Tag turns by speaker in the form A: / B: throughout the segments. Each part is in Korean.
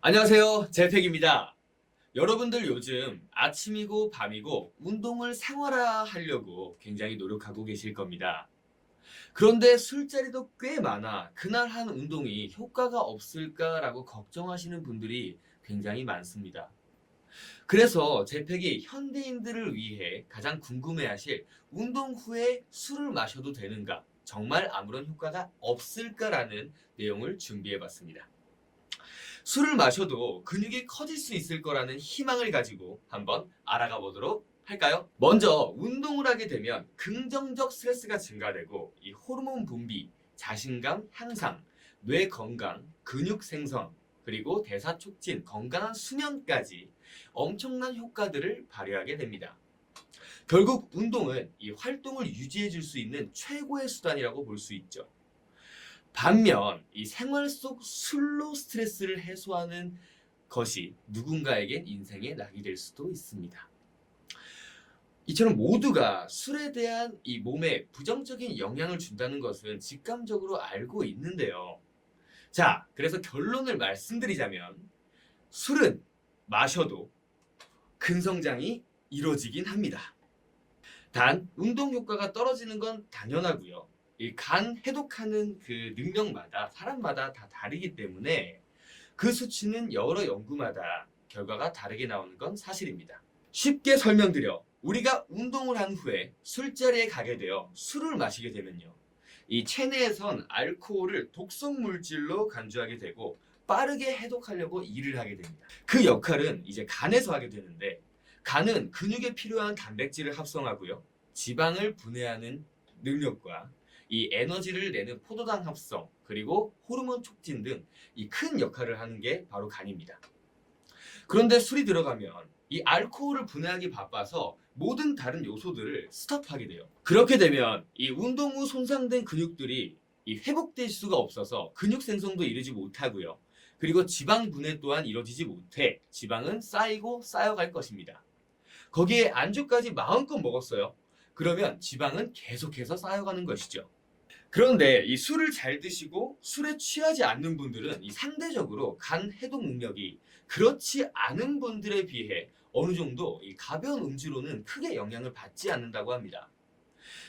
A: 안녕하세요. 재택입니다. 여러분들 요즘 아침이고 밤이고 운동을 생활화하려고 굉장히 노력하고 계실 겁니다. 그런데 술자리도 꽤 많아 그날 한 운동이 효과가 없을까라고 걱정하시는 분들이 굉장히 많습니다. 그래서 재택이 현대인들을 위해 가장 궁금해하실 운동 후에 술을 마셔도 되는가, 정말 아무런 효과가 없을까라는 내용을 준비해봤습니다. 술을 마셔도 근육이 커질 수 있을 거라는 희망을 가지고 한번 알아가 보도록 할까요? 먼저 운동을 하게 되면 긍정적 스트레스가 증가되고 이 호르몬 분비, 자신감 향상, 뇌 건강, 근육 생성, 그리고 대사 촉진, 건강한 수면까지 엄청난 효과들을 발휘하게 됩니다. 결국 운동은 이 활동을 유지해 줄 수 있는 최고의 수단이라고 볼 수 있죠. 반면 이 생활 속 술로 스트레스를 해소하는 것이 누군가에겐 인생의 낙이 될 수도 있습니다. 이처럼 모두가 술에 대한 이 몸에 부정적인 영향을 준다는 것은 직감적으로 알고 있는데요. 자, 그래서 결론을 말씀드리자면 술은 마셔도 근성장이 이루어지긴 합니다. 단 운동 효과가 떨어지는 건 당연하고요. 이 간 해독하는 그 능력마다 사람마다 다 다르기 때문에 그 수치는 여러 연구마다 결과가 다르게 나오는 건 사실입니다. 쉽게 설명드려 우리가 운동을 한 후에 술자리에 가게 되어 술을 마시게 되면요. 이 체내에선 알코올을 독성 물질로 간주하게 되고 빠르게 해독하려고 일을 하게 됩니다. 그 역할은 이제 간에서 하게 되는데 간은 근육에 필요한 단백질을 합성하고요. 지방을 분해하는 능력과 이 에너지를 내는 포도당 합성, 그리고 호르몬 촉진 등 이 큰 역할을 하는 게 바로 간입니다. 그런데 술이 들어가면 이 알코올을 분해하기 바빠서 모든 다른 요소들을 스톱하게 돼요. 그렇게 되면 이 운동 후 손상된 근육들이 이 회복될 수가 없어서 근육 생성도 이루지 못하고요. 그리고 지방 분해 또한 이루어지지 못해 지방은 쌓이고 쌓여갈 것입니다. 거기에 안주까지 마음껏 먹었어요. 그러면 지방은 계속해서 쌓여가는 것이죠. 그런데 이 술을 잘 드시고 술에 취하지 않는 분들은 이 상대적으로 간 해독 능력이 그렇지 않은 분들에 비해 어느 정도 이 가벼운 음주로는 크게 영향을 받지 않는다고 합니다.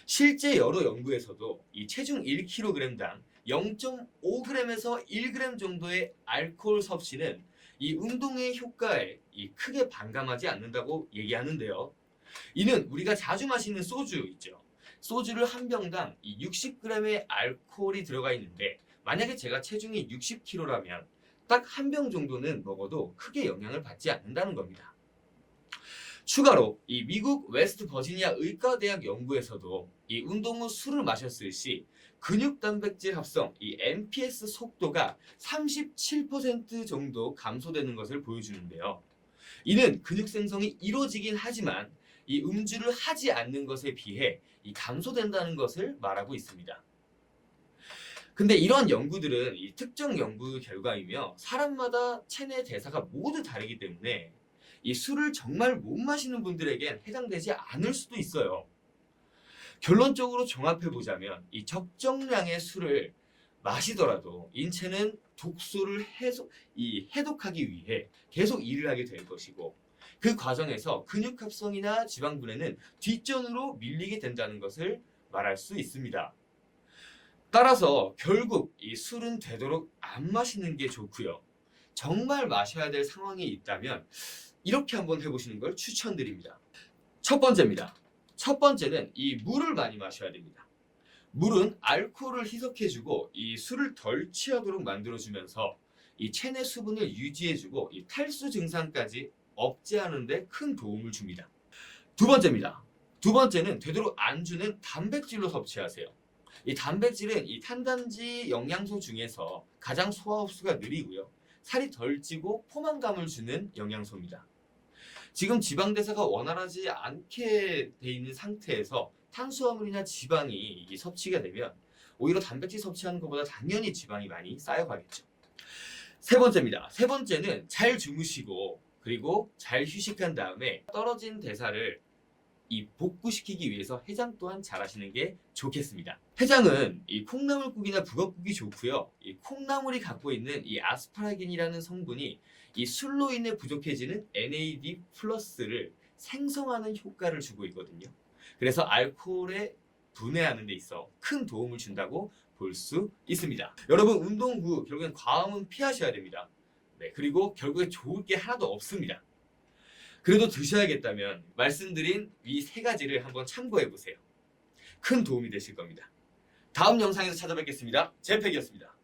A: 실제 여러 연구에서도 이 체중 1kg당 0.5g에서 1g 정도의 알코올 섭취는 이 운동의 효과에 이 크게 반감하지 않는다고 얘기하는데요. 이는 우리가 자주 마시는 소주 있죠. 소주를 한 병당 60g의 알코올이 들어가 있는데 만약에 제가 체중이 60kg라면 딱 한 병 정도는 먹어도 크게 영향을 받지 않는다는 겁니다. 추가로 이 미국 웨스트 버지니아 의과대학 연구에서도 이 운동 후 술을 마셨을 시 근육 단백질 합성 이 MPS 속도가 37% 정도 감소되는 것을 보여주는데요. 이는 근육 생성이 이루어지긴 하지만 이 음주를 하지 않는 것에 비해 이 감소된다는 것을 말하고 있습니다. 근데 이러한 연구들은 이 특정 연구 결과이며 사람마다 체내 대사가 모두 다르기 때문에 이 술을 정말 못 마시는 분들에겐 해당되지 않을 수도 있어요. 결론적으로 종합해보자면 이 적정량의 술을 마시더라도 인체는 독소를 해독하기 위해 계속 일을 하게 될 것이고 그 과정에서 근육 합성이나 지방 분해는 뒷전으로 밀리게 된다는 것을 말할 수 있습니다. 따라서 결국 이 술은 되도록 안 마시는 게 좋고요. 정말 마셔야 될 상황이 있다면 이렇게 한번 해보시는 걸 추천드립니다. 첫 번째입니다. 첫 번째는 이 물을 많이 마셔야 됩니다. 물은 알코올을 희석해주고 이 술을 덜 취하도록 만들어주면서 이 체내 수분을 유지해주고 이 탈수 증상까지 억제하는 데 큰 도움을 줍니다. 두 번째입니다. 두 번째는 되도록 안주는 단백질로 섭취하세요. 이 단백질은 이 탄단지 영양소 중에서 가장 소화 흡수가 느리고요. 살이 덜 찌고 포만감을 주는 영양소입니다. 지금 지방 대사가 원활하지 않게 돼 있는 상태에서 탄수화물이나 지방이 섭취가 되면 오히려 단백질 섭취하는 것보다 당연히 지방이 많이 쌓여가겠죠. 세 번째입니다. 세 번째는 잘 주무시고 그리고 잘 휴식한 다음에 떨어진 대사를 이 복구시키기 위해서 해장 또한 잘 하시는 게 좋겠습니다. 해장은 이 콩나물국이나 북엇국이 좋고요. 이 콩나물이 갖고 있는 이 아스파라긴이라는 성분이 이 술로 인해 부족해지는 NAD 플러스를 생성하는 효과를 주고 있거든요. 그래서 알코올에 분해하는 데 있어 큰 도움을 준다고 볼 수 있습니다. 여러분, 운동 후 결국엔 과음은 피하셔야 됩니다. 네, 그리고 결국에 좋을 게 하나도 없습니다. 그래도 드셔야겠다면 말씀드린 이 세 가지를 한번 참고해 보세요. 큰 도움이 되실 겁니다. 다음 영상에서 찾아뵙겠습니다. 제팩이었습니다.